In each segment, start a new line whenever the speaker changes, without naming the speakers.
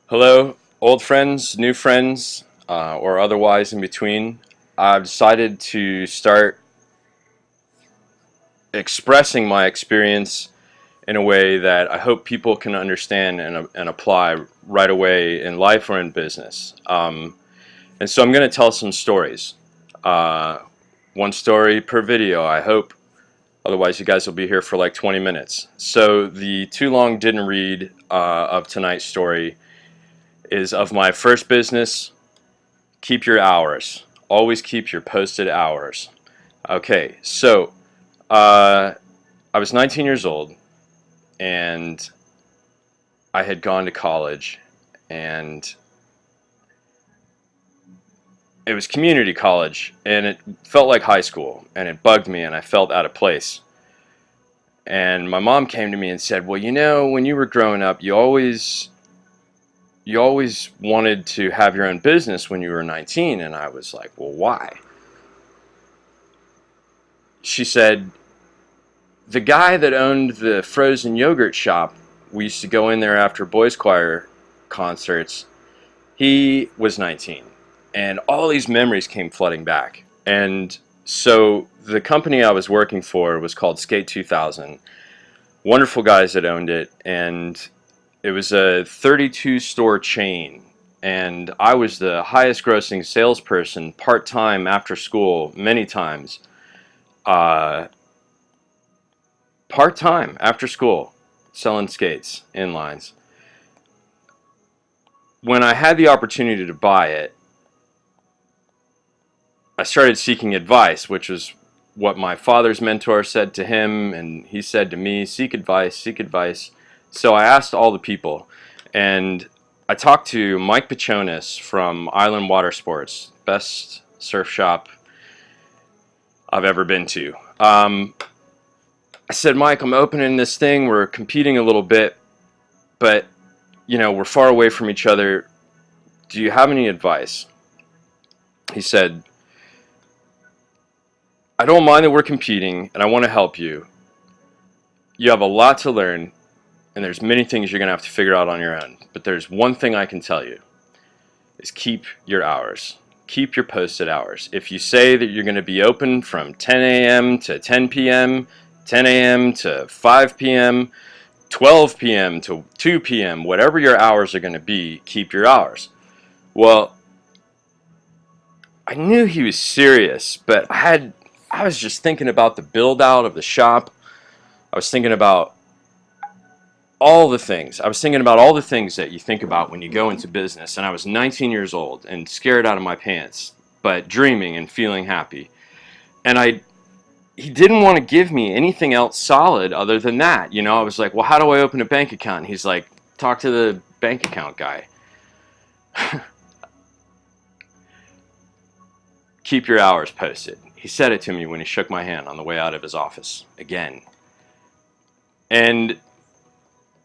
Hello, old friends, new friends, or otherwise in between. I've decided to start expressing my experience in a way that I hope people can understand and apply right away in life or in business. And so I'm going to tell some stories. Uh, One story per video, I hope. Otherwise, you guys will be here for like 20 minutes. So the too long didn't read of tonight's story is of my first business. Keep your hours. Always keep your posted hours. Okay, so uh, I was 19 years old and I had gone to college, and it was community college, and it felt like high school, and it bugged me, and I felt out of place. And my mom came to me and said, "Well, when you were growing up, you always wanted to have your own business when you were 19." And I was like, "Well, why?" She said, "The guy that owned the frozen yogurt shop, we used to go in there after boys choir concerts, he was 19." And all these memories came flooding back. And so the company I was working for was called Skate 2000. Wonderful guys that owned it, and it was a 32 store chain. And I was the highest grossing salesperson part time after school many times. Uh, Part time after school selling skates, inlines. When I had the opportunity to buy it, I started seeking advice, which was what my father's mentor said to him, and he said to me, seek advice, seek advice. So I asked all the people, and I talked to Mike Pachonis from Island Water Sports, best surf shop I've ever been to. I said, "Mike, I'm opening this thing. We're competing a little bit, but we're far away from each other. Do you have any advice?" He said, "I don't mind that we're competing, and I want to help you. You have a lot to learn, and there's many things you're going to have to figure out on your own. But there's one thing I can tell you, is keep your hours. Keep your posted hours. If you say that you're going to be open from 10 a.m. to 10 p.m., 10 a.m. to 5 p.m., 12 p.m. to 2 p.m., whatever your hours are going to be, keep your hours." Well, I knew he was serious, but I was just thinking about the build out of the shop. I was thinking about all the things. I was thinking about all the things that you think about when you go into business. And I was 19 years old and scared out of my pants, but dreaming and feeling happy. And he didn't want to give me anything else solid other than that. I was like, "Well, how do I open a bank account?" And he's like, "Talk to the bank account guy." Keep your hours posted. He said it to me when he shook my hand on the way out of his office again. And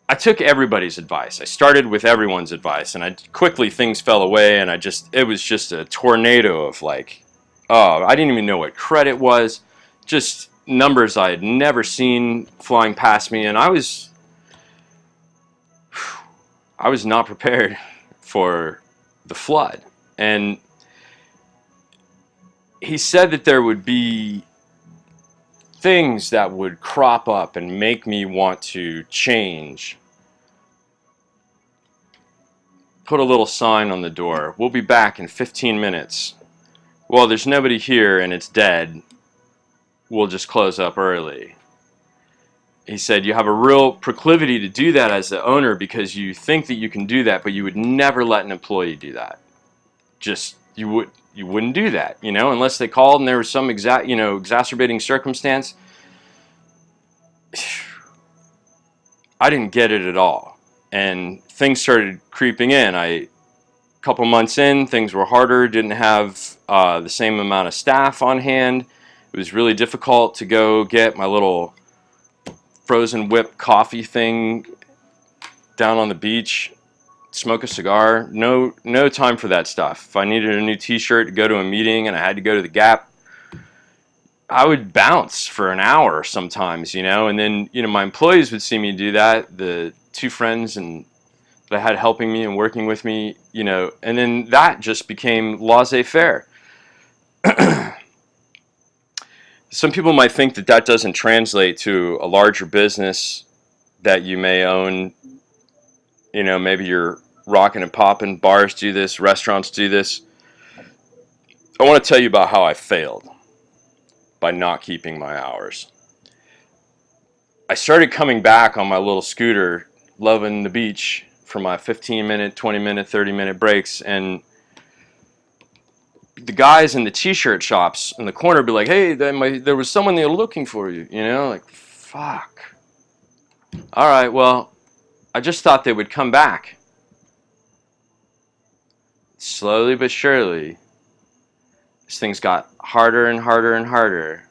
I took everybody's advice. I started with everyone's advice, and quickly things fell away, and it was just a tornado of like, oh, I didn't even know what credit was, just numbers I had never seen flying past me, and I was not prepared for the flood. And he said that there would be things that would crop up and make me want to change. Put a little sign on the door. "We'll be back in 15 minutes. Well, there's nobody here and it's dead. We'll just close up early." He said, "You have a real proclivity to do that as the owner because you think that you can do that, but you would never let an employee do that. Just, you wouldn't do that, unless they called and there was some exacerbating circumstance." I didn't get it at all. And things started creeping in. A couple months in, things were harder, didn't have the same amount of staff on hand. It was really difficult to go get my little frozen whip coffee thing down on the beach, smoke a cigar. No time for that stuff. If I needed a new t-shirt to go to a meeting and I had to go to the Gap, I would bounce for an hour sometimes, and then, my employees would see me do that. The two friends and that I had helping me and working with me, you know, and then that just became laissez-faire. Some people might think that that doesn't translate to a larger business that you may own. You know, maybe you're rocking and popping, bars do this, restaurants do this. I want to tell you about how I failed by not keeping my hours. I started coming back on my little scooter, loving the beach for my 15-minute, 20-minute, 30-minute breaks, and the guys in the t-shirt shops in the corner would be like, hey, there was someone there looking for you, you know, like, fuck. All right, well, I just thought they would come back. Slowly but surely, this thing's got harder and harder and harder.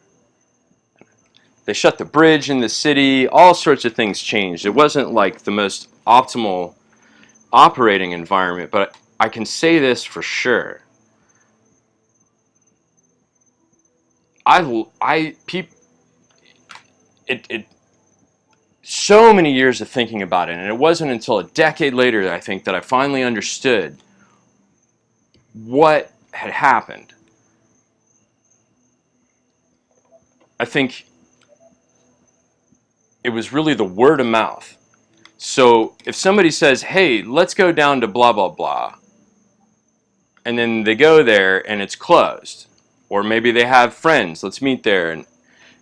They shut the bridge in the city, all sorts of things changed. It wasn't like the most optimal operating environment, but I can say this for sure. So many years of thinking about it, and it wasn't until a decade later, I think, that I finally understood what had happened. I think it was really the word of mouth. So if somebody says, hey, let's go down to blah, blah, blah, and then they go there and it's closed, or maybe they have friends, let's meet there, and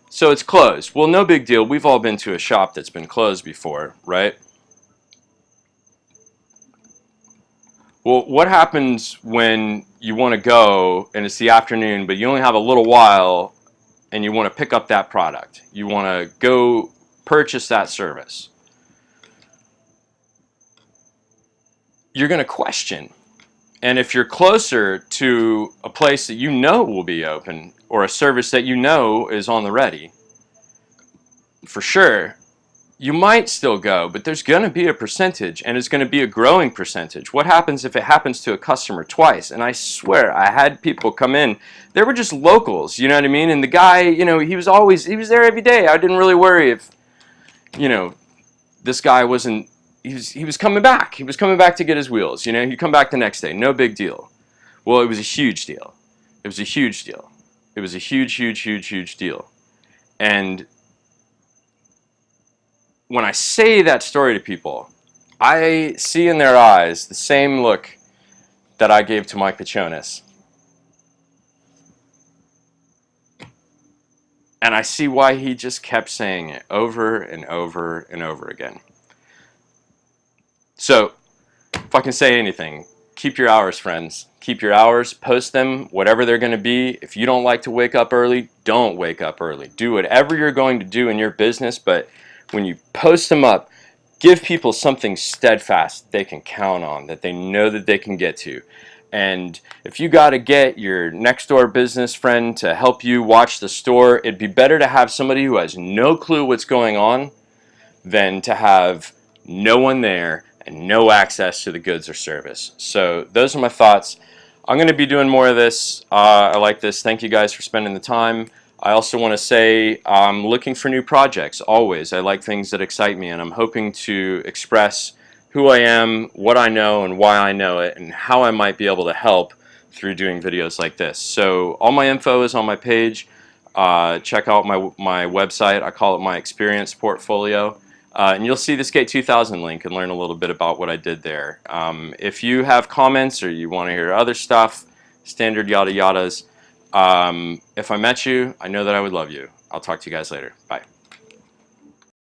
so it's closed. Well, no big deal. We've all been to a shop that's been closed before, right? Well, what happens when you want to go and it's the afternoon, but you only have a little while and you want to pick up that product? You want to go purchase that service. You're going to question. And if you're closer to a place that you know will be open, or a service that you know is on the ready, for sure, you might still go, but there's going to be a percentage, and it's going to be a growing percentage. What happens if it happens to a customer twice? And I swear, I had people come in, they were just locals, you know what I mean? And the guy, you know, he was there every day. I didn't really worry if, you know, this guy wasn't, he was coming back. He was coming back to get his wheels, you know, he'd come back the next day, no big deal. Well, it was a huge deal. It was a huge deal. It was a huge, huge, huge, huge deal. And when I say that story to people, I see in their eyes the same look that I gave to Mike Pachonis. And I see why he just kept saying it over and over and over again. So, if I can say anything, keep your hours, friends. Keep your hours, post them, whatever they're going to be. If you don't like to wake up early, don't wake up early. Do whatever you're going to do in your business, but when you post them up, give people something steadfast they can count on, that they know that they can get to. And if you got to get your next door business friend to help you watch the store, it'd be better to have somebody who has no clue what's going on than to have no one there and no access to the goods or service. So those are my thoughts. I'm going to be doing more of this. I like this. Thank you guys for spending the time. I also want to say I'm looking for new projects always. I like things that excite me, and I'm hoping to express who I am, what I know, and why I know it, and how I might be able to help through doing videos like this. So all my info is on my page. Check out my website. I call it my experience portfolio. And you'll see the Skate 2000 link and learn a little bit about what I did there. If you have comments or you want to hear other stuff, standard yada yadas, if I met you, I know that I would love you. I'll talk to you guys later. Bye.